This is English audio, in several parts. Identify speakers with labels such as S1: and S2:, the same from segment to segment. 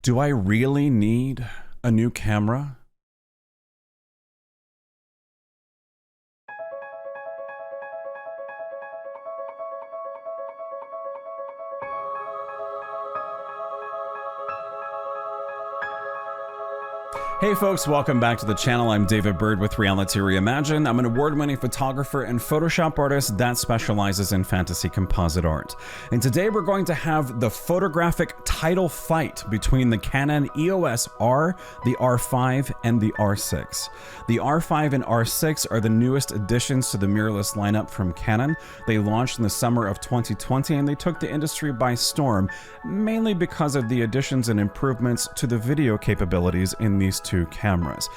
S1: Do I really need a new camera? Hey folks, welcome back to the channel. I'm David Bird with Reality Reimagined. I'm an award-winning photographer and Photoshop artist that specializes in fantasy composite art. And today we're going to have the photographic title fight between the Canon EOS R, the R5, and the R6. The R5 and R6 are the newest additions to the mirrorless lineup from Canon. They launched in the summer of 2020 and they took the industry by storm, mainly because of the additions and improvements to the video capabilities in these two cameras.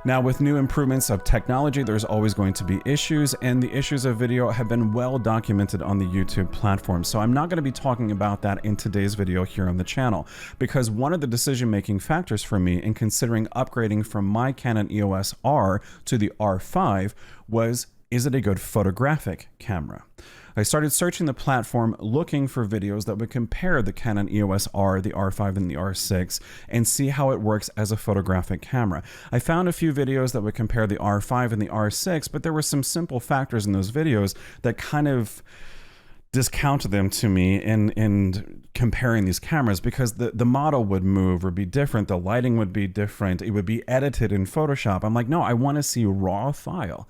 S1: Now, with new improvements of technology, there's always going to be issues, and the issues of video have been well documented on the YouTube platform. So I'm not going to be talking about that in today's video here on the channel, because one of the decision-making factors for me in considering upgrading from my Canon EOS R to the R5 was, is it a good photographic camera? I started searching the platform looking for videos that would compare the Canon EOS R, the R5, and the R6 and see how it works as a photographic camera. I found a few videos that would compare the R5 and the R6, but there were some simple factors in those videos that kind of discounted them to me in comparing these cameras, because the model would move or be different, the lighting would be different, it would be edited in Photoshop. I'm like, no, I want to see raw file.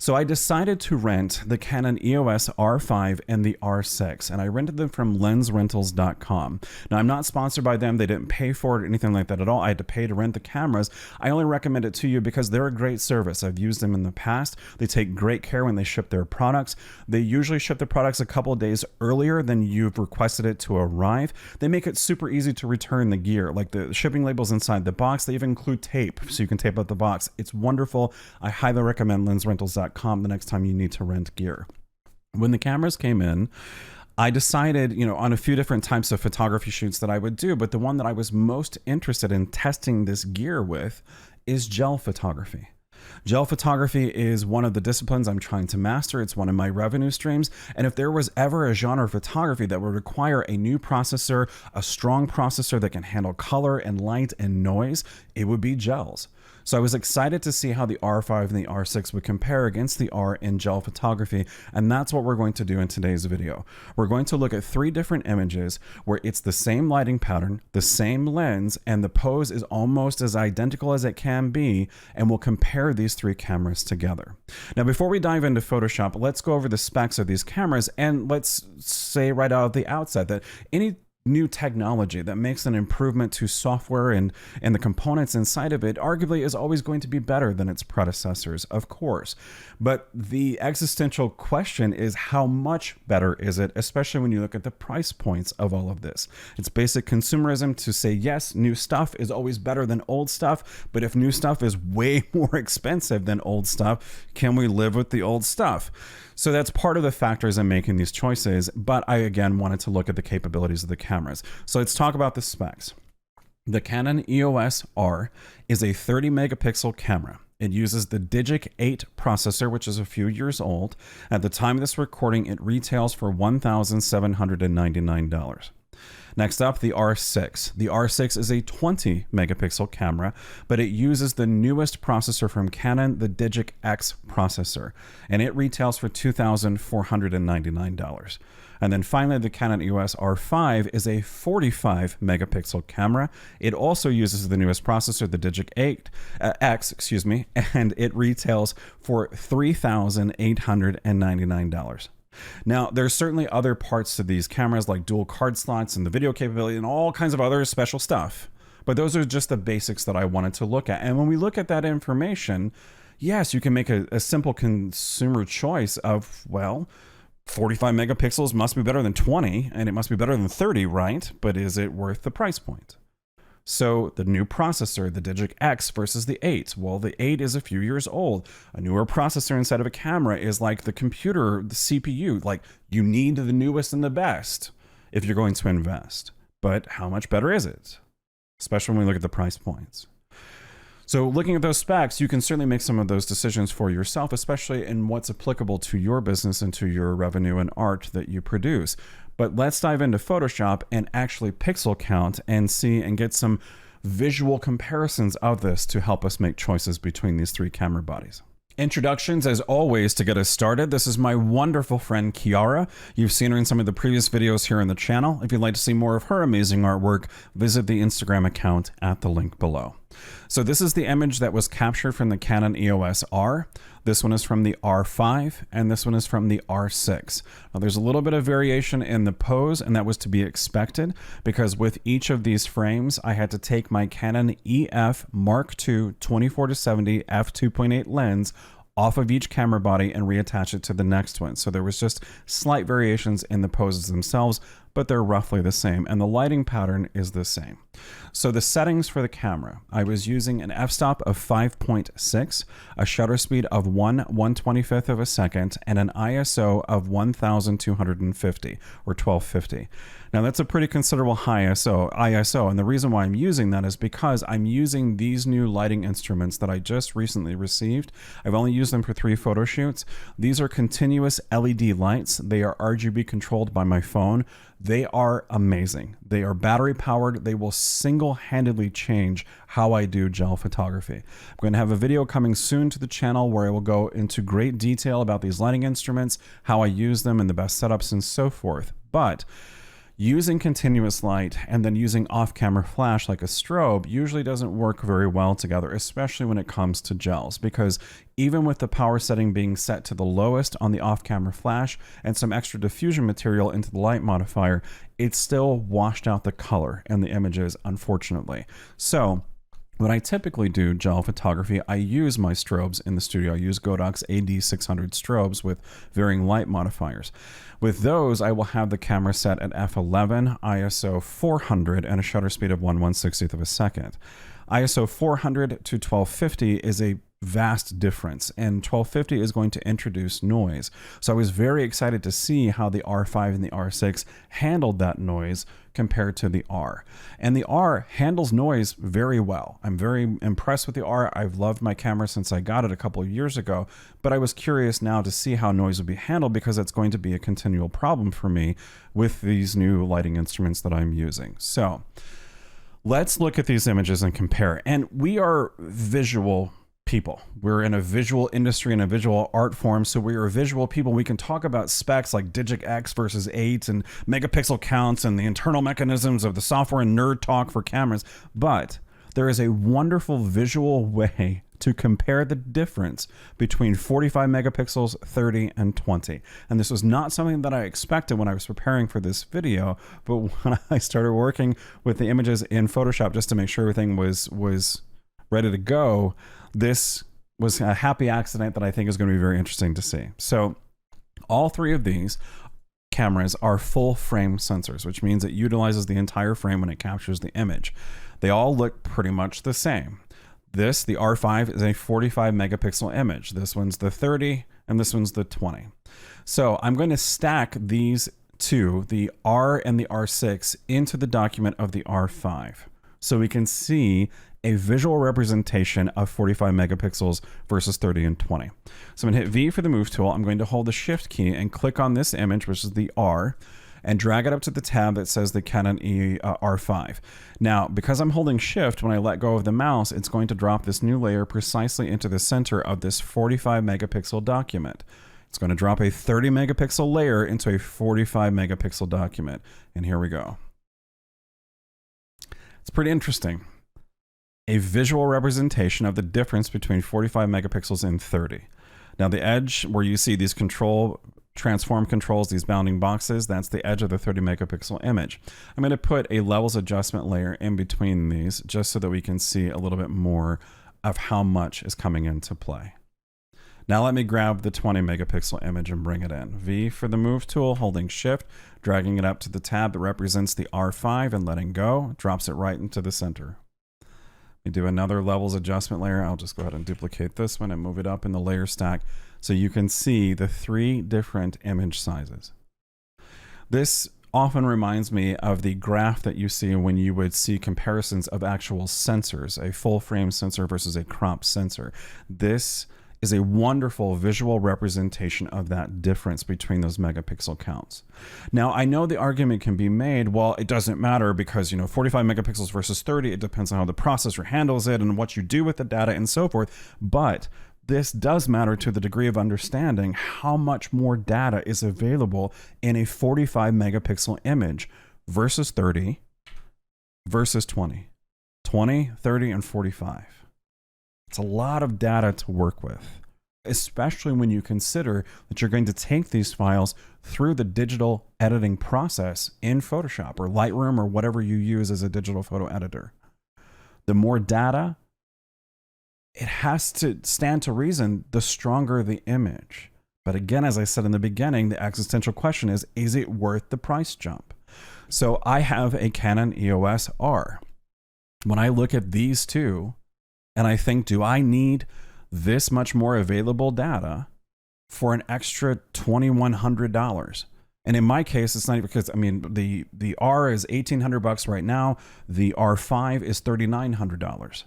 S1: So I decided to rent the Canon EOS R5 and the R6, and I rented them from lensrentals.com. Now, I'm not sponsored by them. They didn't pay for it or anything like that at all. I had to pay to rent the cameras. I only recommend it to you because they're a great service. I've used them in the past. They take great care when they ship their products. They usually ship the products a couple of days earlier than you've requested it to arrive. They make it super easy to return the gear. Like the shipping labels inside the box, they even include tape, so you can tape up the box. It's wonderful. I highly recommend lensrentals.com the next time you need to rent gear. When the cameras came in, I decided, on a few different types of photography shoots that I would do, but the one that I was most interested in testing this gear with is gel photography. Gel photography is one of the disciplines I'm trying to master. It's one of my revenue streams. And if there was ever a genre of photography that would require a new processor, a strong processor that can handle color and light and noise, it would be gels. So I was excited to see how the R5 and the R6 would compare against the R in gel photography, and that's what we're going to do in today's video. We're going to look at 3 different images where it's the same lighting pattern, the same lens, and the pose is almost as identical as it can be, and we'll compare these 3 cameras together. Now, before we dive into Photoshop, let's go over the specs of these cameras, and let's say right out of the outset that any new technology that makes an improvement to software and the components inside of it arguably is always going to be better than its predecessors, of course. But the existential question is, how much better is it, especially when you look at the price points of all of this? It's basic consumerism to say, yes, new stuff is always better than old stuff, but if new stuff is way more expensive than old stuff, can we live with the old stuff? So that's part of the factors in making these choices, but I again wanted to look at the capabilities of the cameras. So let's talk about the specs. The Canon EOS R is a 30 megapixel camera. It uses the Digic 8 processor, which is a few years old. At the time of this recording, it retails for $1,799. Next up, the R6. The R6 is a 20 megapixel camera, but it uses the newest processor from Canon, the Digic X processor, and it retails for $2,499. And then finally, the Canon EOS R5 is a 45 megapixel camera. It also uses the newest processor, the Digic 8 X, and it retails for $3,899. Now, there's certainly other parts to these cameras like dual card slots and the video capability and all kinds of other special stuff. But those are just the basics that I wanted to look at. And when we look at that information, yes, you can make a simple consumer choice of, well, 45 megapixels must be better than 20, and it must be better than 30, right? But is it worth the price point? So the new processor, the Digic X versus the 8. Well, the 8 is a few years old. A newer processor inside of a camera is like the computer, the CPU. Like, you need the newest and the best if you're going to invest. But how much better is it? Especially when we look at the price points. So looking at those specs, you can certainly make some of those decisions for yourself, especially in what's applicable to your business and to your revenue and art that you produce. But let's dive into Photoshop and actually pixel count and see and get some visual comparisons of this to help us make choices between these three camera bodies. Introductions, as always, to get us started. This is my wonderful friend Kiara. You've seen her in some of the previous videos here on the channel. If you'd like to see more of her amazing artwork, visit the Instagram account at the link below. So this is the image that was captured from the Canon EOS R. This one is from the R5, and this one is from the R6. Now, there's a little bit of variation in the pose, and that was to be expected because with each of these frames, I had to take my Canon EF Mark II 24-70 f2.8 lens off of each camera body and reattach it to the next one. So there was just slight variations in the poses themselves, but they're roughly the same, and the lighting pattern is the same. So the settings for the camera, I was using an f-stop of 5.6, a shutter speed of 1/125th of a second, and an ISO of 1250 or 1250. Now that's a pretty considerable high ISO, and the reason why I'm using that is because I'm using these new lighting instruments that I just recently received. I've only used them for 3 photo shoots. These are continuous LED lights. They are RGB controlled by my phone. They are amazing. They are battery powered. They will single-handedly change how I do gel photography. I'm going to have a video coming soon to the channel where I will go into great detail about these lighting instruments, how I use them, and the best setups and so forth. But using continuous light and then using off-camera flash like a strobe usually doesn't work very well together, especially when it comes to gels, because even with the power setting being set to the lowest on the off-camera flash and some extra diffusion material into the light modifier, it still washed out the color in the images, unfortunately. So when I typically do gel photography, I use my strobes in the studio. I use Godot's AD600 strobes with varying light modifiers. With those, I will have the camera set at f11, ISO 400, and a shutter speed of 1/160th of a second. ISO 400 to 1250 is a vast difference, and 1250 is going to introduce noise. So I was very excited to see how the R5 and the R6 handled that noise compared to the R. And the R handles noise very well. I'm very impressed with the R. I've loved my camera since I got it a couple of years ago, but I was curious now to see how noise would be handled because it's going to be a continual problem for me with these new lighting instruments that I'm using. So let's look at these images and compare. And we are visual people. We're in a visual industry and a visual art form, so we are visual people. We can talk about specs like Digit X versus 8 and megapixel counts and the internal mechanisms of the software and nerd talk for cameras, but there is a wonderful visual way to compare the difference between 45 megapixels, 30, and 20. And this was not something that I expected when I was preparing for this video, but when I started working with the images in Photoshop just to make sure everything was ready to go, this was a happy accident that I think is going to be very interesting to see. So all 3 of these cameras are full frame sensors, which means it utilizes the entire frame when it captures the image. They all look pretty much the same. This, the R5, is a 45 megapixel image. This one's the 30 and this one's the 20. So I'm going to stack these two, the R and the R6, into the document of the R5 so we can see a visual representation of 45 megapixels versus 30 and 20. So I'm going to hit V for the move tool. I'm going to hold the shift key and click on this image, which is the R, and drag it up to the tab that says the Canon R5. Now, because I'm holding shift, when I let go of the mouse, it's going to drop this new layer precisely into the center of this 45 megapixel document. It's going to drop a 30 megapixel layer into a 45 megapixel document. And here we go. It's pretty interesting. A visual representation of the difference between 45 megapixels and 30. Now the edge where you see these transform controls, these bounding boxes, that's the edge of the 30 megapixel image. I'm going to put a levels adjustment layer in between these just so that we can see a little bit more of how much is coming into play. Now let me grab the 20 megapixel image and bring it in. V for the move tool, holding shift, dragging it up to the tab that represents the R5 and letting go, drops it right into the center. We do another levels adjustment layer. I'll just go ahead and duplicate this one and move it up in the layer stack so you can see the 3 different image sizes. This often reminds me of the graph that you see when you would see comparisons of actual sensors, a full frame sensor versus a crop sensor. This is a wonderful visual representation of that difference between those megapixel counts. Now, I know the argument can be made, well, it doesn't matter because, 45 megapixels versus 30, it depends on how the processor handles it and what you do with the data and so forth. But this does matter to the degree of understanding how much more data is available in a 45 megapixel image versus 30 versus 20, 30, and 45. It's a lot of data to work with, especially when you consider that you're going to take these files through the digital editing process in Photoshop or Lightroom or whatever you use as a digital photo editor. The more data, it has to stand to reason, the stronger the image. But again, as I said in the beginning, the existential question is it worth the price jump? So I have a Canon EOS R. When I look at these two, and I think, do I need this much more available data for an extra $2,100? And in my case, it's not because, the R is $1,800 right now. The R5 is $3,900.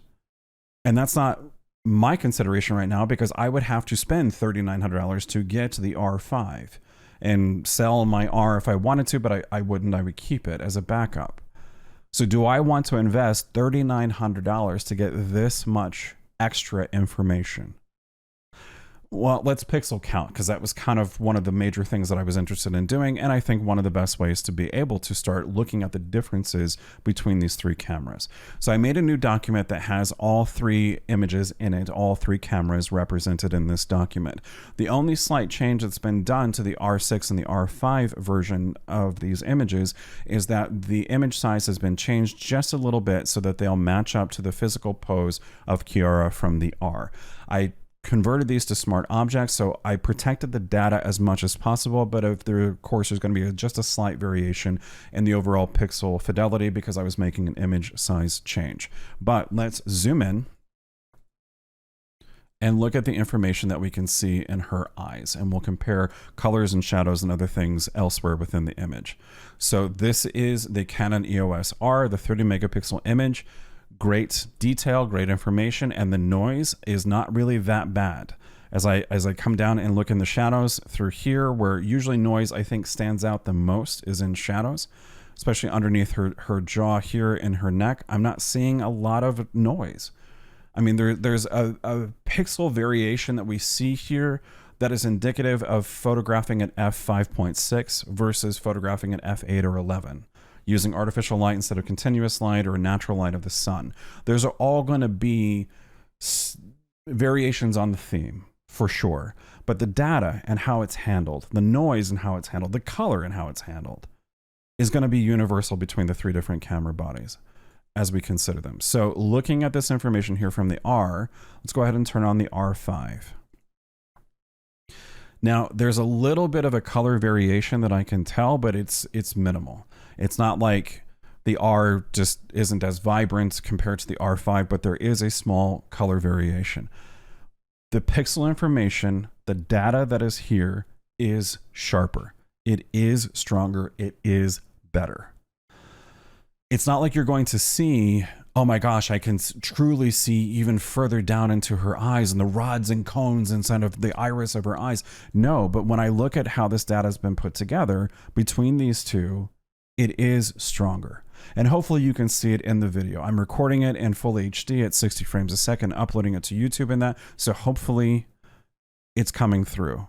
S1: And that's not my consideration right now because I would have to spend $3,900 to get the R5 and sell my R if I wanted to, but I wouldn't. I would keep it as a backup. So do I want to invest $3,900 to get this much extra information? Well, let's pixel count because that was kind of one of the major things that I was interested in doing. And I think one of the best ways to be able to start looking at the differences between these three cameras. So I made a new document that has all three images in it, all three cameras represented in this document. The only slight change that's been done to the R6 and the R5 version of these images is that the image size has been changed just a little bit so that they'll match up to the physical pose of Kiara from the R. I converted these to smart objects, so I protected the data as much as possible, but of course there's going to be just a slight variation in the overall pixel fidelity because I was making an image size change. But let's zoom in and look at the information that we can see in her eyes, and we'll compare colors and shadows and other things elsewhere within the image. So this is the Canon EOS R, the 30 megapixel image. Great detail, great information, and the noise is not really that bad. As I come down and look in the shadows through here, where usually noise I think stands out the most is in shadows, especially underneath her jaw here in her neck. I'm not seeing a lot of noise. I mean, there's a pixel variation that we see here that is indicative of photographing at f5.6 versus photographing at f8 or 11. Using artificial light instead of continuous light or natural light of the sun. Those are all going to be variations on the theme, for sure. But the data and how it's handled, the noise and how it's handled, the color and how it's handled, is going to be universal between the three different camera bodies as we consider them. So looking at this information here from the R, let's go ahead and turn on the R5. Now, there's a little bit of a color variation that I can tell, but it's minimal. It's not like the R just isn't as vibrant compared to the R5, but there is a small color variation. The pixel information, the data that is here is sharper. It is stronger. It is better. It's not like you're going to see, oh my gosh, I can truly see even further down into her eyes and the rods and cones inside of the iris of her eyes. No, but when I look at how this data has been put together between these two, it is stronger. And hopefully you can see it in the video. I'm recording it in full HD at 60 frames a second, uploading it to YouTube and that. So hopefully it's coming through.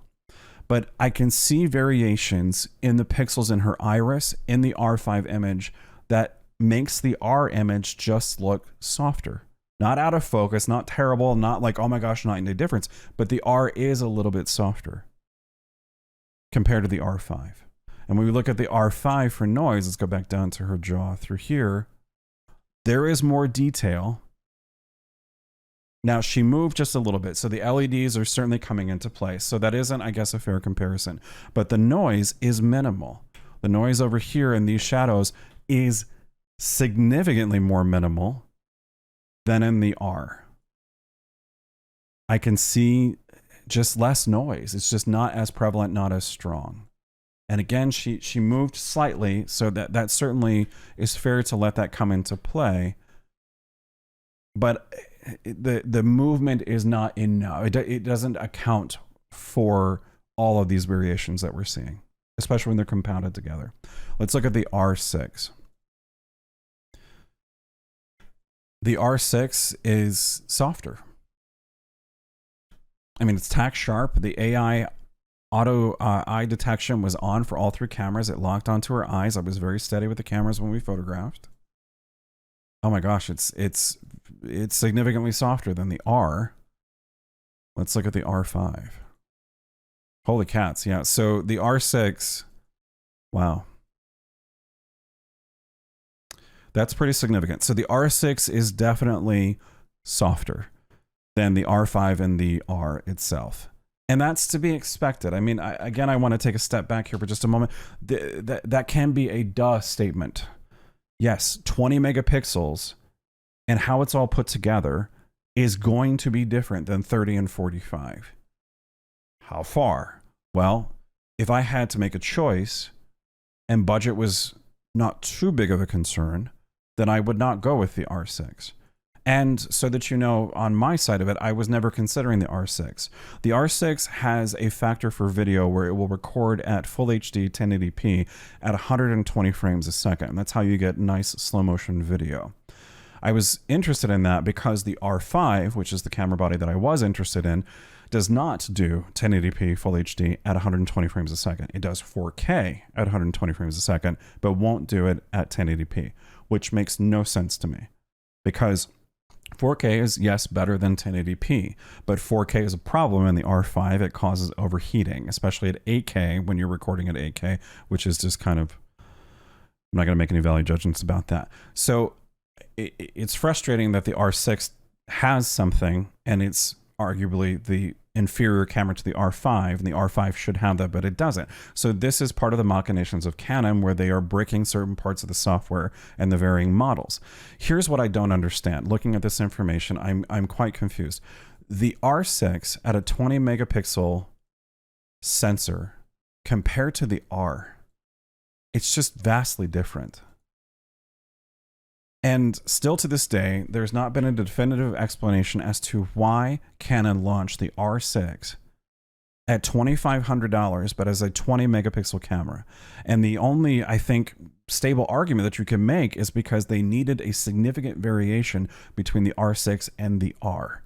S1: But I can see variations in the pixels in her iris in the R5 image that makes the R image just look softer. Not out of focus, not terrible, not like, oh my gosh, not any difference. But the R is a little bit softer compared to the R5. And when we look at the R5 for noise, let's go back down to her jaw through here. There is more detail. Now she moved just a little bit, so the LEDs are certainly coming into play. So that isn't, I guess, a fair comparison. But the noise is minimal. The noise over here in these shadows is significantly more minimal than in the R. I can see just less noise. It's just not as prevalent, not as strong. And again, she moved slightly, so that certainly is fair to let that come into play. But the movement is not enough. It doesn't account for all of these variations that we're seeing, especially when they're compounded together. Let's look at the R6. The R6 is softer. I mean, it's tack sharp. The AI auto eye detection was on for all three cameras. It locked onto her eyes. I was very steady with the cameras when we photographed. Oh my gosh, it's significantly softer than the R. Let's look at the R5. Holy cats, yeah. So the R6, wow. That's pretty significant. So the R6 is definitely softer than the R5 and the R itself. And that's to be expected. I mean, again, I want to take a step back here for just a moment. That can be a duh statement. Yes, 20 megapixels and how it's all put together is going to be different than 30 and 45. How far? Well, if I had to make a choice and budget was not too big of a concern, then I would not go with the R6. And so that you know, on my side of it, I was never considering the R6. The R6 has a factor for video where it will record at full HD 1080p at 120 frames a second. That's how you get nice slow motion video. I was interested in that because the R5, which is the camera body that I was interested in, does not do 1080p full HD at 120 frames a second. It does 4K at 120 frames a second, but won't do it at 1080p, which makes no sense to me because 4K is, yes, better than 1080p, but 4K is a problem in the R5. It causes overheating, especially at 8K when you're recording at 8K, which is just kind of, I'm not going to make any value judgments about that. So it's frustrating that the R6 has something and it's arguably the inferior camera to the R5, and the R5 should have that, but it doesn't. So this is part of the machinations of Canon where they are breaking certain parts of the software and the varying models. Here's what I don't understand. Looking at this information, I'm quite confused. The R6 at a 20 megapixel sensor compared to the R, it's just vastly different. And still to this day, there's not been a definitive explanation as to why Canon launched the R6 at $2,500, but as a 20 megapixel camera. And the only, I think, stable argument that you can make is because they needed a significant variation between the R6 and the R.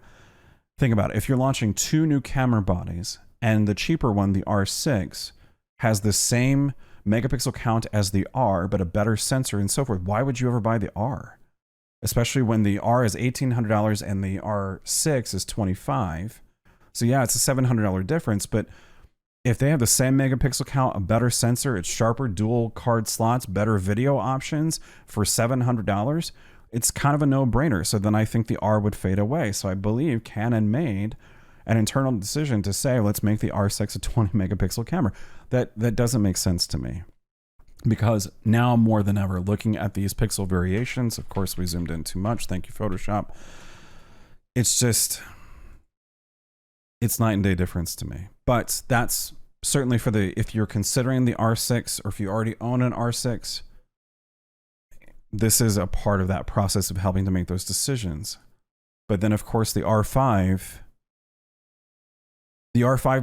S1: Think about it. If you're launching two new camera bodies and the cheaper one, the R6, has the same megapixel count as the R, but a better sensor and so forth, why would you ever buy the R? Especially when the R is $1,800 and the R6 is $2,500. So yeah, it's a $700 difference, but if they have the same megapixel count, a better sensor, it's sharper, dual card slots, better video options for $700, it's kind of a no-brainer. So then I think the R would fade away. So I believe Canon made an internal decision to say, let's make the R6 a 20 megapixel camera. That doesn't make sense to me. Because now more than ever, looking at these pixel variations, of course we zoomed in too much, thank you Photoshop. It's just, it's night and day difference to me. But that's certainly for the, if you're considering the R6 or if you already own an R6, this is a part of that process of helping to make those decisions. But then of course the R5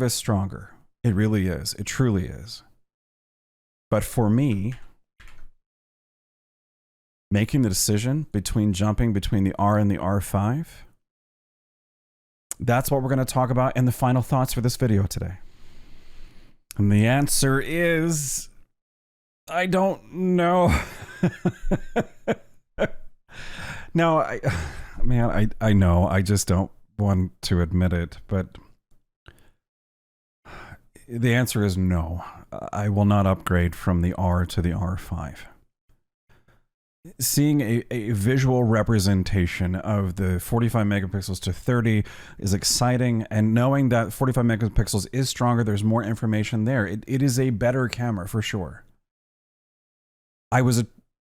S1: is stronger. It really is. It truly is. But for me, making the decision between jumping between the R and the R5, that's what we're going to talk about in the final thoughts for this video today. And the answer is, I don't know. No, I know. I just don't want to admit it, but the answer is no. I will not upgrade from the R to the R5. Seeing a visual representation of the 45 megapixels to 30 is exciting, and knowing that 45 megapixels is stronger, there's more information there. It is a better camera for sure. I was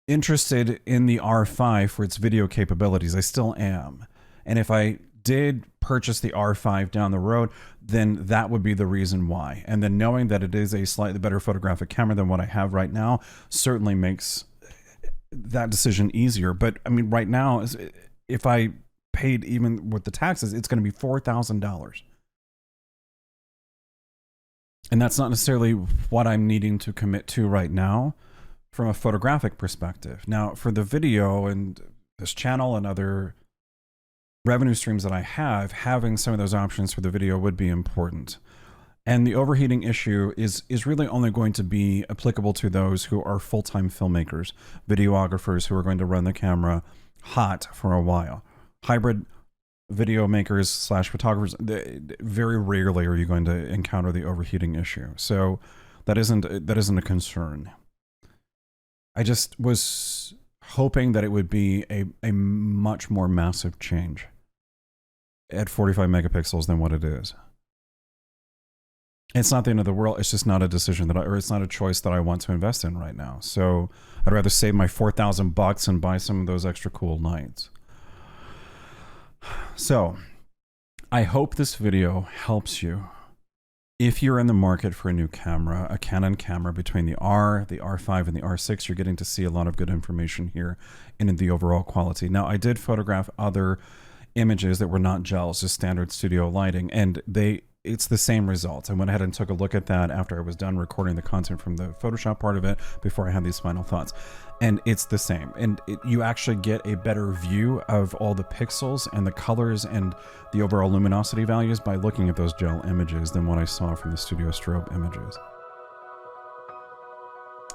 S1: interested in the R5 for its video capabilities. I still am. And if I did purchase the R5 down the road, then that would be the reason why. And then knowing that it is a slightly better photographic camera than what I have right now certainly makes that decision easier. But I mean, right now, if I paid even with the taxes, it's going to be $4,000. And that's not necessarily what I'm needing to commit to right now from a photographic perspective. Now, for the video and this channel and other revenue streams that I have, having some of those options for the video would be important. And the overheating issue is really only going to be applicable to those who are full-time filmmakers, videographers who are going to run the camera hot for a while. Hybrid video makers / photographers, very rarely are you going to encounter the overheating issue. So that isn't a concern. I just was hoping that it would be a much more massive change at 45 megapixels than what it is. It's not the end of the world. It's just not a decision or it's not a choice that I want to invest in right now. So I'd rather save my $4,000 and buy some of those extra cool lights. So I hope this video helps you. If you're in the market for a new camera, a Canon camera between the R, the R5, and the R6, you're getting to see a lot of good information here in the overall quality. Now, I did photograph other images that were not gels, just standard studio lighting, and it's the same results. I went ahead and took a look at that after I was done recording the content from the Photoshop part of it before I had these final thoughts. And it's the same. And you actually get a better view of all the pixels and the colors and the overall luminosity values by looking at those gel images than what I saw from the studio strobe images.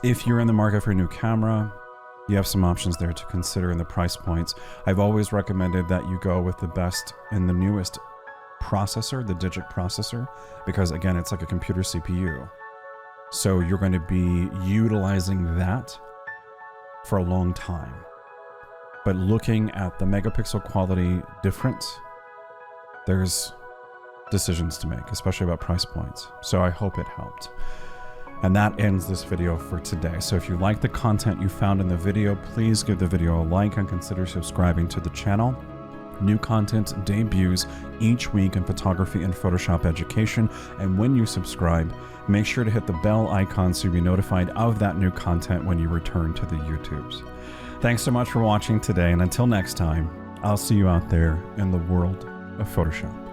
S1: If you're in the market for a new camera, you have some options there to consider in the price points. I've always recommended that you go with the best and the newest processor, the Digic processor, because again, it's like a computer CPU. So you're going to be utilizing that for a long time. But looking at the megapixel quality difference, there's decisions to make, especially about price points. So I hope it helped. And that ends this video for today. So if you like the content you found in the video, please give the video a like and consider subscribing to the channel. New content debuts each week in photography and Photoshop education. And when you subscribe, make sure to hit the bell icon so you'll be notified of that new content when you return to the YouTubes. Thanks so much for watching today. And until next time, I'll see you out there in the world of Photoshop.